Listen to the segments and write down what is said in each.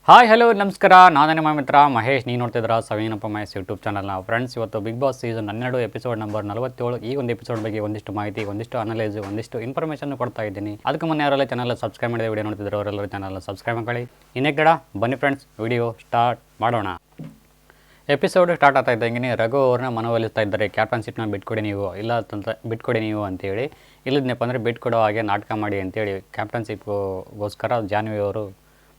Hi hello ನಮಸ್ಕಾರ, ನಾನು ನಿಮ್ಮ ಮಿತ್ರ ಮಹೇಶ್. ನೀವು ನೋಡ್ತಿದ್ದೀರಾ ಸವೀನಪ್ಪ ಮಹೇಶ್ ಯೂಟ್ಯೂಬ್ ಚಾನಲ್ನ. ಫ್ರೆಂಡ್ಸ್, ಇವತ್ತು Big Boss season 12 episode number 47. ಈ ಒಂದು ಎಪಿಸೋಡ್ ಬಗ್ಗೆ ಒಂದಿಷ್ಟು ಮಾಹಿತಿ, ಒಂದಿಷ್ಟು ಅನಲೈಸ್, ಒಂದಿಷ್ಟು ಇನ್ಫಾರ್ಮೇಷನ್ ಕೊಡ್ತಾ ಇದ್ದೀನಿ. ಅದಕ್ಕೆ ಮುನ್ನ ಯಾರೆಲ್ಲ ಚಾನಲ್ ಸಬ್ಸ್ಕ್ರೈಬ್ ಮಾಡಿದ ವಿಡಿಯೋ ನೋಡ್ತಿದ್ರು ಅವರೆಲ್ಲರೂ ಚಾನಲ್ ಸಬ್ಸ್ಕ್ರೈಬ್ ಮಾಡಿ. ಇನ್ನೇ ಕಡ ಬನ್ನಿ ಫ್ರೆಂಡ್ಸ್, ವಿಡಿಯೋ ಸ್ಟಾರ್ಟ್ ಮಾಡೋಣ. ಎಪಿಸೋಡ್ ಸ್ಟಾರ್ಟ್ ಆಗ್ತಾ ಇದ್ದಂಗೆ ರಘು ಅವ್ರನ್ನ ಮನವೊಲಿಸ್ತಾ ಇದ್ದಾರೆ. ಕ್ಯಾಪ್ಟನ್ಶಿಪ್ನ ಬಿಟ್ಕೊಡಿ ನೀವು, ಇಲ್ಲ ಬಿಟ್ಕೊಡಿ ನೀವು ಅಂತೇಳಿ. ಇಲ್ಲದನಪ್ಪ ಅಂದರೆ ಬಿಟ್ಕೊಡೋ ಹಾಗೆ ನಾಟಕ ಮಾಡಿ ಅಂತೇಳಿ ಕ್ಯಾಪ್ಟನ್ಶಿಪ್ಗೋಸ್ಕರ ಜಾನ್ವಿ ಅವರು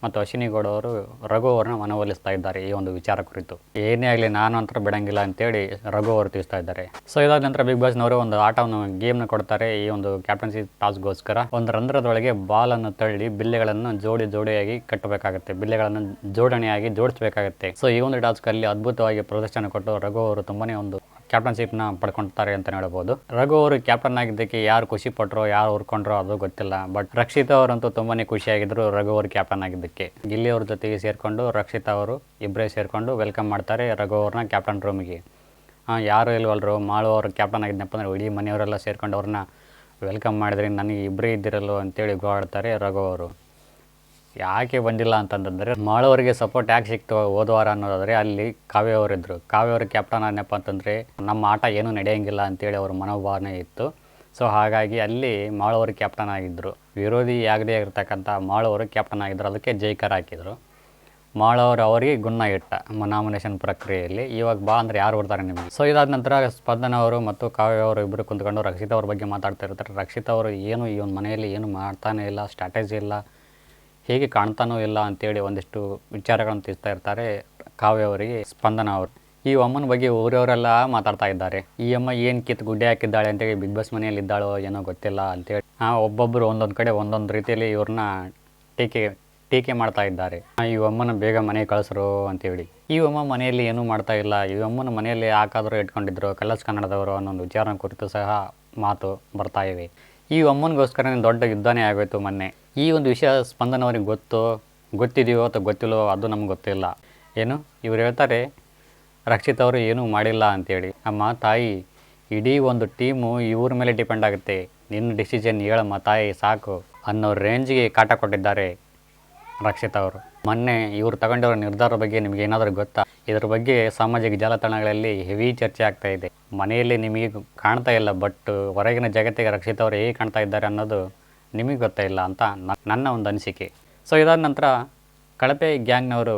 ಮತ್ತು ಅಶ್ವಿನಿ ಗೌಡ ಅವರು ರಘು ಅವ್ರನ್ನ ಮನವೊಲಿಸ್ತಾ ಇದ್ದಾರೆ. ಈ ಒಂದು ವಿಚಾರ ಕುರಿತು ಏನೇ ಆಗಲಿ ನಾನು ಅಂತ ಬಿಡಂಗಿಲ್ಲ ಅಂತೇಳಿ ರಘು ಅವರು ತಿಳಿಸ್ತಾ ಇದ್ದಾರೆ. ಸೊ ಇದಾದ ನಂತರ ಬಿಗ್ ಬಾಸ್ನವರು ಒಂದು ಆಟವನ್ನು ಗೇಮ್ನ ಕೊಡ್ತಾರೆ. ಈ ಒಂದು ಕ್ಯಾಪ್ಟನ್ಸಿ ಟಾಸ್ಕ್ಗೋಸ್ಕರ ಒಂದು ರಂಧ್ರದೊಳಗೆ ಬಾಲನ್ನು ತಳ್ಳಿ ಬಿಲ್ಲೆಗಳನ್ನು ಜೋಡಿಯಾಗಿ ಕಟ್ಟಬೇಕಾಗುತ್ತೆ, ಬಿಲ್ಲೆಗಳನ್ನು ಜೋಡಣೆಯಾಗಿ ಜೋಡಿಸಬೇಕಾಗುತ್ತೆ. ಸೊ ಈ ಒಂದು ಟಾಸ್ಕಲ್ಲಿ ಅದ್ಭುತವಾಗಿ ಪ್ರದರ್ಶನ ಕೊಟ್ಟು ರಘು ಅವರು ತುಂಬಾನೇ ಒಂದು ಕ್ಯಾಪ್ಟನ್ಶಿಪ್ನ ಪಡ್ಕೊಳ್ತಾರೆ ಅಂತ ಹೇಳ್ಬೋದು. ರಘು ಅವರು ಕ್ಯಾಪ್ಟನ್ ಆಗಿದ್ದಕ್ಕೆ ಯಾರು ಖುಷಿ ಪಟ್ಟರೋ ಯಾರು ಹುರ್ಕೊಂಡ್ರೋ ಅದು ಗೊತ್ತಿಲ್ಲ. ಬಟ್ ರಕ್ಷಿತಾ ಅವರಂತೂ ತುಂಬಾನೇ ಖುಷಿಯಾಗಿದ್ರು ರಘು ಅವರು ಕ್ಯಾಪ್ಟನ್ ಆಗಿದ್ದಕ್ಕೆ. ಗಿಲ್ಲಿ ಅವ್ರ ಜೊತೆಗೆ ಸೇರಿಕೊಂಡು ರಕ್ಷಿತಾ ಅವರು ಇಬ್ಬರೇ ಸೇರಿಕೊಂಡು ವೆಲ್ಕಮ್ ಮಾಡ್ತಾರೆ ರಘು ಅವ್ರನ್ನ ಕ್ಯಾಪ್ಟನ್ ರೂಮಿಗೆ. ಯಾರು ಇಲ್ವಲ್ರು, ಮಾಳು ಅವರು ಕ್ಯಾಪ್ಟನ್ ಆಗಿದ್ದನಪ್ಪ ಅಂದರೆ ಇಡೀ ಮನೆಯವರೆಲ್ಲ ಸೇರಿಕೊಂಡು ಅವ್ರನ್ನ ವೆಲ್ಕಮ್ ಮಾಡಿದ್ರಿ, ನನಗೆ ಇಬ್ಬರೇ ಇದ್ದಿರಲ್ಲೋ ಅಂತೇಳಿ ಗೋಳಾಡ್ತಾರೆ ರಘು ಅವರು. ಯಾಕೆ ಬಂದಿಲ್ಲ ಅಂತಂದರೆ ಮಾಳವರಿಗೆ ಸಪೋರ್ಟ್ ಯಾಕೆ ಸಿಕ್ತು ಹೋದವಾರ ಅನ್ನೋದಾದರೆ ಅಲ್ಲಿ ಕಾವ್ಯ ಅವರಿದ್ದರು. ಕಾವ್ಯ ಅವರು ಕ್ಯಾಪ್ಟನ್ ಆದ್ನಪ್ಪ ಅಂತಂದರೆ ನಮ್ಮ ಆಟ ಏನೂ ನಡೆಯೋಂಗಿಲ್ಲ ಅಂತೇಳಿ ಅವ್ರ ಮನೋಭಾವನೆ ಇತ್ತು. ಸೊ ಹಾಗಾಗಿ ಅಲ್ಲಿ ಮಾಳವರು ಕ್ಯಾಪ್ಟನ್ ಆಗಿದ್ದರು. ವಿರೋಧಿ ಆಗದೇ ಇರತಕ್ಕಂಥ ಮಾಳವರು ಕ್ಯಾಪ್ಟನ್ ಆಗಿದ್ದರು. ಅದಕ್ಕೆ ಜೈಕರ್ ಹಾಕಿದರು. ಮಾಳವರು ಅವರಿಗೆ ಗುಣ ಇಟ್ಟ ನಾಮಿನೇಷನ್ ಪ್ರಕ್ರಿಯೆಯಲ್ಲಿ. ಇವಾಗ ಬಾ ಅಂದರೆ ಯಾರು ಬರ್ತಾರೆ ನಿಮಗೆ. ಸೊ ಇದಾದ ನಂತರ ಸ್ಪಂದನ ಅವರು ಮತ್ತು ಕಾವ್ಯ ಅವರು ಇಬ್ಬರು ಕುಂತ್ಕೊಂಡು ರಕ್ಷಿತಾ ಅವ್ರ ಬಗ್ಗೆ ಮಾತಾಡ್ತಾ ಇರ್ತಾರೆ. ರಕ್ಷಿತಾ ಅವರು ಏನು ಈ ಒಂದು ಮನೆಯಲ್ಲಿ ಏನು ಮಾಡ್ತಾನೆ ಇಲ್ಲ, ಸ್ಟ್ರಾಟಜಿ ಇಲ್ಲ, ಹೇಗೆ ಕಾಣ್ತಾನೂ ಇಲ್ಲ ಅಂತೇಳಿ ಒಂದಿಷ್ಟು ವಿಚಾರಗಳನ್ನು ತಿಳಿಸ್ತಾ ಇರ್ತಾರೆ ಕಾವ್ಯ ಅವರಿಗೆ ಸ್ಪಂದನ ಅವರು. ಈ ಅಮ್ಮನ ಬಗ್ಗೆ ಊರವರೆಲ್ಲ ಮಾತಾಡ್ತಾ ಇದ್ದಾರೆ. ಈ ಅಮ್ಮ ಏನು ಕಿತ್ತು ಗುಡ್ಡೆ ಹಾಕಿದ್ದಾಳೆ ಅಂತೇಳಿ ಬಿಗ್ ಬಾಸ್ ಮನೆಯಲ್ಲಿ ಇದ್ದಾಳೋ ಏನೋ ಗೊತ್ತಿಲ್ಲ ಅಂತೇಳಿ ಒಬ್ಬೊಬ್ಬರು ಒಂದೊಂದು ಕಡೆ ಒಂದೊಂದು ರೀತಿಯಲ್ಲಿ ಇವ್ರನ್ನ ಟೀಕೆ ಮಾಡ್ತಾ ಇದ್ದಾರೆ. ಈ ಅಮ್ಮನ ಬೇಗ ಮನೆಗೆ ಕಳಿಸ್ರು ಅಂತೇಳಿ. ಈ ಅಮ್ಮ ಮನೆಯಲ್ಲಿ ಏನೂ ಮಾಡ್ತಾ ಇಲ್ಲ, ಈ ಅಮ್ಮನ ಮನೆಯಲ್ಲಿ ಯಾಕಾದರೂ ಇಟ್ಕೊಂಡಿದ್ರು ಕಲರ್ಸ್ ಕನ್ನಡದವರು ಅನ್ನೋ ವಿಚಾರ ಕುರಿತು ಸಹ ಮಾತು ಬರ್ತಾ ಇವೆ. ಈ ಅಮ್ಮನಿಗೋಸ್ಕರ ದೊಡ್ಡ ಯುದ್ಧನೇ ಆಗೋಯ್ತು ಮೊನ್ನೆ. ಈ ಒಂದು ವಿಷಯ ಸ್ಪಂದನವರಿಗೆ ಗೊತ್ತಿದೆಯೋ ಅಥವಾ ಗೊತ್ತಿಲ್ಲೋ ಅದು ನಮ್ಗೆ ಗೊತ್ತಿಲ್ಲ. ಏನು ಇವ್ರು ಹೇಳ್ತಾರೆ ರಕ್ಷಿತ್ ಅವರು ಏನೂ ಮಾಡಿಲ್ಲ ಅಂತೇಳಿ. ಅಮ್ಮ ತಾಯಿ, ಇಡೀ ಒಂದು ಟೀಮು ಇವ್ರ ಮೇಲೆ ಡಿಪೆಂಡ್ ಆಗುತ್ತೆ, ನಿನ್ನ ಡಿಸಿಷನ್ ಹೇಳಮ್ಮ ತಾಯಿ ಸಾಕು ಅನ್ನೋ ರೇಂಜಿಗೆ ಕಾಟ ಕೊಟ್ಟಿದ್ದಾರೆ ರಕ್ಷಿತ್ ಅವರು. ಮೊನ್ನೆ ಇವರು ತಗೊಂಡಿರೋ ನಿರ್ಧಾರದ ಬಗ್ಗೆ ನಿಮಗೆ ಏನಾದರೂ ಗೊತ್ತಾ? ಇದ್ರ ಬಗ್ಗೆ ಸಾಮಾಜಿಕ ಜಾಲತಾಣಗಳಲ್ಲಿ ಹೆವಿ ಚರ್ಚೆ ಆಗ್ತಾ ಇದೆ. ಮನೆಯಲ್ಲಿ ನಿಮಗೆ ಕಾಣ್ತಾ ಇಲ್ಲ, ಬಟ್ ಹೊರಗಿನ ಜಗತ್ತಿಗೆ ರಕ್ಷಿತ್ ಅವರು ಹೇಗೆ ಕಾಣ್ತಾ ಇದ್ದಾರೆ ಅನ್ನೋದು ನಿಮಗೆ ಗೊತ್ತಾಯಿಲ್ಲ ಅಂತ ನನ್ನ ಒಂದು ಅನಿಸಿಕೆ. ಸೊ ಇದಾದ ನಂತರ ಕಳಪೆ ಗ್ಯಾಂಗ್ನವರು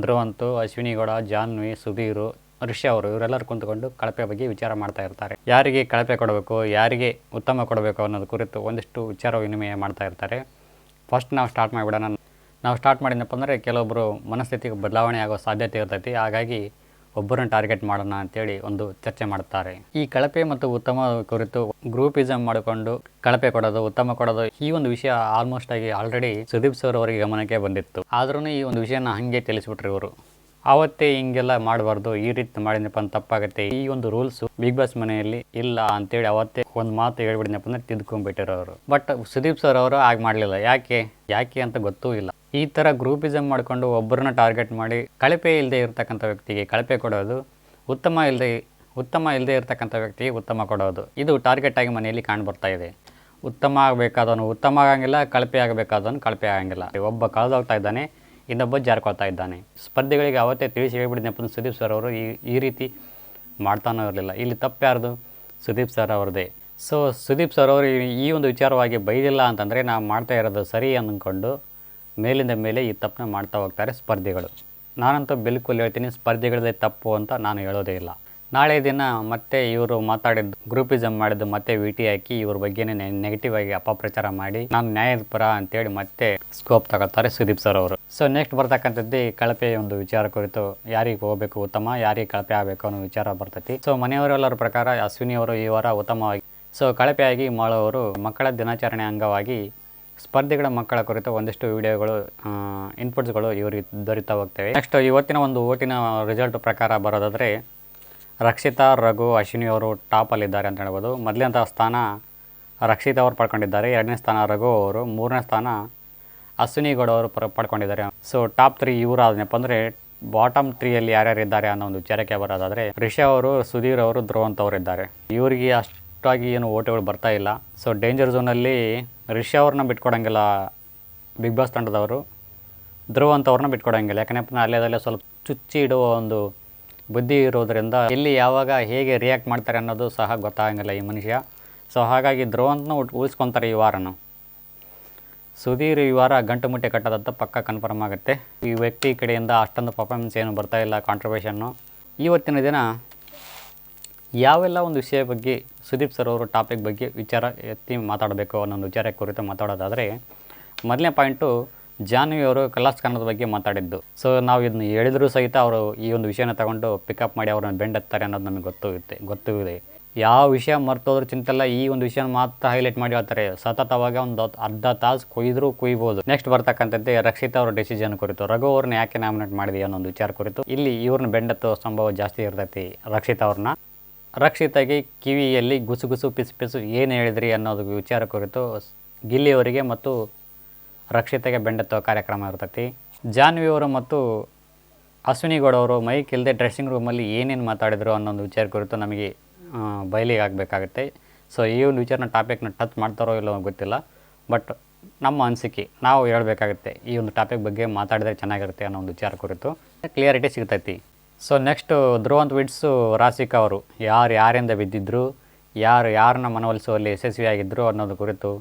ಧ್ರುವಂತು, ಅಶ್ವಿನಿ ಗೌಡ, ಜಾನ್ವಿ, ಸುಧೀರು, ಋಷಿ ಅವರು ಇವರೆಲ್ಲರೂ ಕುಂತ್ಕೊಂಡು ಕಳಪೆ ಬಗ್ಗೆ ವಿಚಾರ ಮಾಡ್ತಾ ಇರ್ತಾರೆ. ಯಾರಿಗೆ ಕಳಪೆ ಕೊಡಬೇಕು, ಯಾರಿಗೆ ಉತ್ತಮ ಕೊಡಬೇಕು ಅನ್ನೋದು ಕುರಿತು ಒಂದಿಷ್ಟು ವಿಚಾರ ವಿನಿಮಯ ಮಾಡ್ತಾ ಇರ್ತಾರೆ. ಫಸ್ಟ್ ನಾವು ಸ್ಟಾರ್ಟ್ ಮಾಡಿಬಿಡೋಣ. ನಾವು ಸ್ಟಾರ್ಟ್ ಮಾಡಿದ್ನಪ್ಪ ಅಂದರೆ ಕೆಲವೊಬ್ಬರು ಮನಸ್ಥಿತಿಗೆ ಬದಲಾವಣೆ ಆಗೋ ಸಾಧ್ಯತೆ ಇರ್ತೈತಿ. ಹಾಗಾಗಿ ಒಬ್ಬರನ್ನ ಟಾರ್ಗೆಟ್ ಮಾಡೋಣ ಅಂತೇಳಿ ಒಂದು ಚರ್ಚೆ ಮಾಡ್ತಾರೆ. ಈ ಕಳಪೆ ಮತ್ತು ಉತ್ತಮ ಕುರಿತು ಗ್ರೂಪಿಸಮ್ ಮಾಡಿಕೊಂಡು ಕಳಪೆ ಕೊಡೋದು, ಉತ್ತಮ ಕೊಡೋದು, ಈ ಒಂದು ವಿಷಯ ಆಲ್ಮೋಸ್ಟ್ ಆಗಿ ಆಲ್ರೆಡಿ ಸುದೀಪ್ ಸರ್ ಅವರಿಗೆ ಗಮನಕ್ಕೆ ಬಂದಿತ್ತು. ಆದ್ರೂ ಈ ಒಂದು ವಿಷಯನ ಹಾಗೆ ತಿಳಿಸ್ಬಿಟ್ರಿ ಇವರು. ಆವತ್ತೇ ಹಿಂಗೆಲ್ಲ ಮಾಡಬಾರ್ದು, ಈ ರೀತಿ ಮಾಡಿದ್ನಪ್ಪ ಅಂತ ತಪ್ಪಾಗುತ್ತೆ, ಈ ಒಂದು ರೂಲ್ಸು ಬಿಗ್ ಬಾಸ್ ಮನೆಯಲ್ಲಿ ಇಲ್ಲ ಅಂತೇಳಿ ಅವತ್ತೇ ಒಂದು ಮಾತು ಹೇಳ್ಬಿಡಿದ್ನಪ್ಪ ಅಂದರೆ ತಿದ್ಕೊಂಡ್ಬಿಟ್ಟಿರೋರು. ಬಟ್ ಸುದೀಪ್ ಸರ್ ಅವರು ಹಾಗೆ ಮಾಡಲಿಲ್ಲ. ಯಾಕೆ ಅಂತ ಗೊತ್ತೂ ಇಲ್ಲ. ಈ ಥರ ಗ್ರೂಪಿಸಮ್ ಮಾಡಿಕೊಂಡು ಒಬ್ಬರನ್ನ ಟಾರ್ಗೆಟ್ ಮಾಡಿ ಕಳಪೆ ಇಲ್ಲದೆ ಇರತಕ್ಕಂಥ ವ್ಯಕ್ತಿಗೆ ಕಳಪೆ ಕೊಡೋದು, ಉತ್ತಮ ಇಲ್ಲದೆ ಇರತಕ್ಕಂಥ ವ್ಯಕ್ತಿಗೆ ಉತ್ತಮ ಕೊಡೋದು, ಇದು ಟಾರ್ಗೆಟ್ ಆಗಿ ಮನೆಯಲ್ಲಿ ಕಾಣ್ಬರ್ತಾ ಇದೆ. ಉತ್ತಮ ಆಗಬೇಕಾದವನು ಉತ್ತಮ ಆಗಂಗಿಲ್ಲ, ಕಳಪೆ ಆಗಬೇಕಾದವನು ಕಳಪೆ ಆಗಂಗಿಲ್ಲ. ಒಬ್ಬ ಕಳೆದೋಗ್ತಾ ಇದ್ದಾನೆ, ಇನ್ನೊಬ್ಬ ಜಾರ್ಕೊಳ್ತಾ ಇದ್ದಾನೆ. ಸ್ಪರ್ಧಿಗಳಿಗೆ ಅವತ್ತೇ ತಿಳಿಸಿ ಹೇಳ್ಬಿಡಿದ್ನಪ್ಪ ಸುದೀಪ್ ಸರ್ ಅವರು ಈ ರೀತಿ ಮಾಡ್ತಾನೂ ಇರಲಿಲ್ಲ. ಇಲ್ಲಿ ತಪ್ಪು ಯಾರ್ದು? ಸುದೀಪ್ ಸರ್ ಅವ್ರದ್ದೇ. ಸೊ ಸುದೀಪ್ ಸರ್ ಅವರು ಈ ಒಂದು ವಿಚಾರವಾಗಿ ಬೈದಿಲ್ಲ ಅಂತಂದರೆ ನಾವು ಮಾಡ್ತಾ ಇರೋದು ಸರಿ ಅಂದ್ಕೊಂಡು ಮೇಲಿಂದ ಮೇಲೆ ಈ ತಪ್ಪನ್ನ ಮಾಡ್ತಾ ಹೋಗ್ತಾರೆ ಸ್ಪರ್ಧಿಗಳು. ನಾನಂತೂ ಬಿಲ್ಕುಲ್ ಹೇಳ್ತೀನಿ, ಸ್ಪರ್ಧಿಗಳದೇ ತಪ್ಪು ಅಂತ ನಾನು ಹೇಳೋದೇ ಇಲ್ಲ. ನಾಳೆ ದಿನ ಮತ್ತೆ ಇವರು ಮಾತಾಡಿದ್ದು ಗ್ರೂಪಿಸಮ್ ಮಾಡಿದ್ದು ಮತ್ತೆ ವಿಟಿ ಹಾಕಿ ಇವ್ರ ಬಗ್ಗೆನೇ ನೆಗೆಟಿವ್ ಆಗಿ ಅಪಪ್ರಚಾರ ಮಾಡಿ ನಾನು ನ್ಯಾಯದ ಪರ ಅಂತೇಳಿ ಮತ್ತೆ ಸ್ಕೋಪ್ ತಗೋತಾರೆ ಸುದೀಪ್ ಸರ್ ಅವರು. ಸೊ ನೆಕ್ಸ್ಟ್ ಬರ್ತಕ್ಕಂಥದ್ದೇ ಕಳಪೆ ಒಂದು ವಿಚಾರ ಕುರಿತು, ಯಾರಿಗೆ ಹೋಗಬೇಕು ಉತ್ತಮ, ಯಾರಿಗೆ ಕಳಪೆ ಆಗಬೇಕು ಅನ್ನೋ ವಿಚಾರ ಬರ್ತೈತಿ. ಸೊ ಮನೆಯವರೆಲ್ಲರ ಪ್ರಕಾರ ಅಶ್ವಿನಿ ಅವರು ಈ ವಾರ ಉತ್ತಮವಾಗಿ, ಸೊ ಕಳಪೆಯಾಗಿ ಮಾಡೋವರು ಮಕ್ಕಳ ದಿನಾಚರಣೆ ಅಂಗವಾಗಿ ಸ್ಪರ್ಧಿಗಳ ಮಕ್ಕಳ ಕುರಿತು ಒಂದಿಷ್ಟು ವಿಡಿಯೋಗಳು, ಇನ್ಪುಟ್ಸ್ಗಳು ಇವರಿಗೆ ದೊರೀತಾ ಹೋಗ್ತವೆ. ನೆಕ್ಸ್ಟ್ ಇವತ್ತಿನ ಒಂದು ಓಟಿನ ರಿಸಲ್ಟ್ ಪ್ರಕಾರ ಬರೋದಾದರೆ ರಕ್ಷಿತಾ, ರಘು, ಅಶ್ವಿನಿ ಅವರು ಟಾಪಲ್ಲಿದ್ದಾರೆ ಅಂತ ಹೇಳ್ಬೋದು. ಮೊದಲನೇ ಸ್ಥಾನ ರಕ್ಷಿತಾ ಅವರು ಪಡ್ಕೊಂಡಿದ್ದಾರೆ, ಎರಡನೇ ಸ್ಥಾನ ರಘು ಅವರು, ಮೂರನೇ ಸ್ಥಾನ ಅಶ್ವಿನಿ ಗೌಡ ಅವರು ಪಡ್ಕೊಂಡಿದ್ದಾರೆ. ಸೊ ಟಾಪ್ 3 ಇವರು ಆದ್ನಪ್ಪ ಅಂದರೆ ಬಾಟಮ್ 3ಯಲ್ಲಿ ಯಾರ್ಯಾರು ಇದ್ದಾರೆ ಅನ್ನೋ ಒಂದು ವಿಚಾರಕ್ಕೆ ಬರೋದಾದರೆ ರಿಷಾ ಅವರು, ಸುಧೀರ್ ಅವರು, ಧ್ರುವಂತ್ ಅವರು ಇದ್ದಾರೆ. ಇವರಿಗೆ ಅಷ್ಟಾಗಿ ಏನು ಓಟುಗಳು ಬರ್ತಾ ಇಲ್ಲ. ಸೊ ಡೇಂಜರ್ ಝೋನಲ್ಲಿ ರಿಷಾ ಅವ್ರನ್ನ ಬಿಟ್ಕೊಡಂಗಿಲ್ಲ ಬಿಗ್ ಬಾಸ್ ತಂಡದವರು. ಧ್ರುವ ಅಂತವ್ರನ್ನ ಬಿಟ್ಕೊಡಂಗಿಲ್ಲ. ಯಾಕಂದರೆ ಅಲ್ಲೇ ಸ್ವಲ್ಪ ಚುಚ್ಚಿ ಇಡುವ ಒಂದು ಬುದ್ಧಿ ಇರೋದರಿಂದ ಎಲ್ಲಿ ಯಾವಾಗ ಹೇಗೆ ರಿಯಾಕ್ಟ್ ಮಾಡ್ತಾರೆ ಅನ್ನೋದು ಸಹ ಗೊತ್ತಾಗಂಗಿಲ್ಲ ಈ ಮನುಷ್ಯ. ಸೊ ಹಾಗಾಗಿ ಧ್ರುವಂತನೂ ಉಳಿಸ್ಕೊತಾರೆ ಈ ವಾರನೂ. ಸುಧೀರ್ ಈ ವಾರ ಗಂಟು ಮುಟ್ಟೆ ಕಟ್ಟೋದಂತ ಪಕ್ಕ ಕನ್ಫರ್ಮ್ ಆಗುತ್ತೆ. ಈ ವ್ಯಕ್ತಿ ಕಡೆಯಿಂದ ಅಷ್ಟೊಂದು ಪರ್ಫಾರ್ಮೆನ್ಸ್ ಏನು ಬರ್ತಾಯಿಲ್ಲ, ಕಾಂಟ್ರಿಬ್ಯೂಷನ್ನು. ಇವತ್ತಿನ ದಿನ ಯಾವೆಲ್ಲ ಒಂದು ವಿಷಯ ಬಗ್ಗೆ ಸುದೀಪ್ ಸರ್ ಅವರು ಟಾಪಿಕ್ ಬಗ್ಗೆ ವಿಚಾರ ಎತ್ತಿ ಮಾತಾಡಬೇಕು ಅನ್ನೋ ವಿಚಾರ ಕುರಿತು ಮಾತಾಡೋದಾದರೆ, ಮೊದಲನೇ ಪಾಯಿಂಟು ಜಾನ್ವಿ ಅವರು ಕಲಾಸ್ ಕನ್ನಡದ ಬಗ್ಗೆ ಮಾತಾಡಿದ್ದು. ಸೊ ನಾವು ಇದನ್ನು ಹೇಳಿದರೂ ಸಹಿತ ಅವರು ಈ ಒಂದು ವಿಷಯನ ತಗೊಂಡು ಪಿಕಪ್ ಮಾಡಿ ಅವ್ರನ್ನ ಬೆಂಡೆತ್ತಾರೆ ಅನ್ನೋದು ನಮಗೆ ಗೊತ್ತೂ ಇದೆ. ಯಾವ ವಿಷಯ ಮರ್ತೋದ್ರೂ ಚಿಂತೆಲ್ಲ, ಈ ಒಂದು ವಿಷಯನ ಮಾತ್ರ ಹೈಲೈಟ್ ಮಾಡಿ ಹೇಳ್ತಾರೆ. ಸತತವಾಗ ಒಂದು ಅರ್ಧ ತಾಸು ಕುಯ್ಬೋದು. ನೆಕ್ಸ್ಟ್ ಬರ್ತಕ್ಕಂಥದ್ದೇ ರಕ್ಷಿತಾ ಅವರ ಡೆಸಿಷನ್ ಕುರಿತು, ರಘು ಅವ್ರನ್ನ ಯಾಕೆ ನಾಮಿನೇಟ್ ಮಾಡಿದೆ ಅನ್ನೋ ಒಂದು ವಿಚಾರ ಕುರಿತು. ಇಲ್ಲಿ ಇವ್ರನ್ನ ಬೆಂಡೆತ್ತೋ ಸಂಭವ ಜಾಸ್ತಿ ಇರ್ತೈತಿ ರಕ್ಷಿತಾ ಅವ್ರನ್ನ. ರಕ್ಷಿತಾಗೆ ಕಿವಿಯಲ್ಲಿ ಗುಸು ಪಿಸು ಏನು ಹೇಳಿದ್ರಿ ಅನ್ನೋದು ವಿಚಾರ ಕುರಿತು ಗಿಲ್ಲಿಯವರಿಗೆ ಮತ್ತು ರಕ್ಷಿತಾಗೆ ಬೆಂಡೆತ್ತೋ ಕಾರ್ಯಕ್ರಮ ಇರ್ತೈತಿ. ಜಾನ್ವಿ ಅವರು ಮತ್ತು ಅಶ್ವಿನಿ ಗೌಡ ಅವರು ಮೈಕ್ ಇಲ್ಲದೆ ಡ್ರೆಸ್ಸಿಂಗ್ ರೂಮಲ್ಲಿ ಏನೇನು ಮಾತಾಡಿದ್ರು ಅನ್ನೋದು ವಿಚಾರ ಕುರಿತು ನಮಗೆ ಬಯಲಿಗೆ ಆಗಬೇಕಾಗುತ್ತೆ. ಸೊ ಈ ಒಂದು ವಿಚಾರನ ಟಾಪಿಕ್ನ ಟಚ್ ಮಾಡ್ತಾರೋ ಇಲ್ಲೋ ಗೊತ್ತಿಲ್ಲ, ಬಟ್ ನಮ್ಮ ಅನಿಸಿಕೆ ನಾವು ಹೇಳಬೇಕಾಗುತ್ತೆ. ಈ ಒಂದು ಟಾಪಿಕ್ ಬಗ್ಗೆ ಮಾತಾಡಿದ್ರೆ ಚೆನ್ನಾಗಿರುತ್ತೆ ಅನ್ನೋ ಒಂದು ವಿಚಾರ ಕುರಿತು ಕ್ಲಿಯರಿಟಿ ಸಿಗ್ತೈತಿ. ಸೊ ನೆಕ್ಸ್ಟು ಧ್ರುವಂತ್ ವಿಡ್ಸು ರಾಶಿಕಾ ಅವರು ಯಾರಿಂದ ಬಿದ್ದಿದ್ರು, ಯಾರನ್ನ ಮನವೊಲಿಸುವಲ್ಲಿ ಯಶಸ್ವಿಯಾಗಿದ್ದರು ಅನ್ನೋದು ಕುರಿತು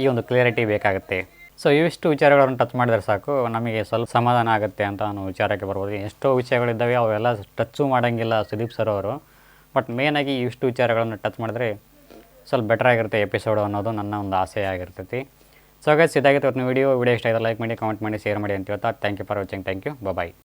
ಈ ಒಂದು ಕ್ಲಿಯರಿಟಿ ಬೇಕಾಗುತ್ತೆ. ಸೊ ಇವಿಷ್ಟು ವಿಚಾರಗಳನ್ನು ಟಚ್ ಮಾಡಿದ್ರೆ ಸಾಕು, ನಮಗೆ ಸ್ವಲ್ಪ ಸಮಾಧಾನ ಆಗುತ್ತೆ ಅಂತ ನಾನು ವಿಚಾರಕ್ಕೆ ಬರ್ಬೋದು. ಎಷ್ಟೋ ವಿಷಯಗಳಿದ್ದಾವೆ, ಅವೆಲ್ಲ ಟಚ್ಚು ಮಾಡೋಂಗಿಲ್ಲ ಸುದೀಪ್ ಸರ್ ಅವರು. ಬಟ್ ಮೇನಾಗಿ ಇವಿಷ್ಟು ವಿಚಾರಗಳನ್ನು ಟಚ್ ಮಾಡಿದ್ರೆ ಸ್ವಲ್ಪ ಬೆಟರ್ ಆಗಿರುತ್ತೆ ಎಪಿಸೋಡು ಅನ್ನೋದು ನನ್ನ ಒಂದು ಆಸೆ ಆಗಿರ್ತೈತಿ. ಸೊ ಗೈಸ್, ಇದಾಗಿತ್ತು ಇವತ್ತಿನ ವಿಡಿಯೋ ಇಷ್ಟ ಆಗಿದೆ ಲೈಕ್ ಮಾಡಿ, ಕಮೆಂಟ್ ಮಾಡಿ, ಶೇರ್ ಮಾಡಿ ಅಂತ ಹೇಳ್ತಾ thank you for watching. Thank you, bye.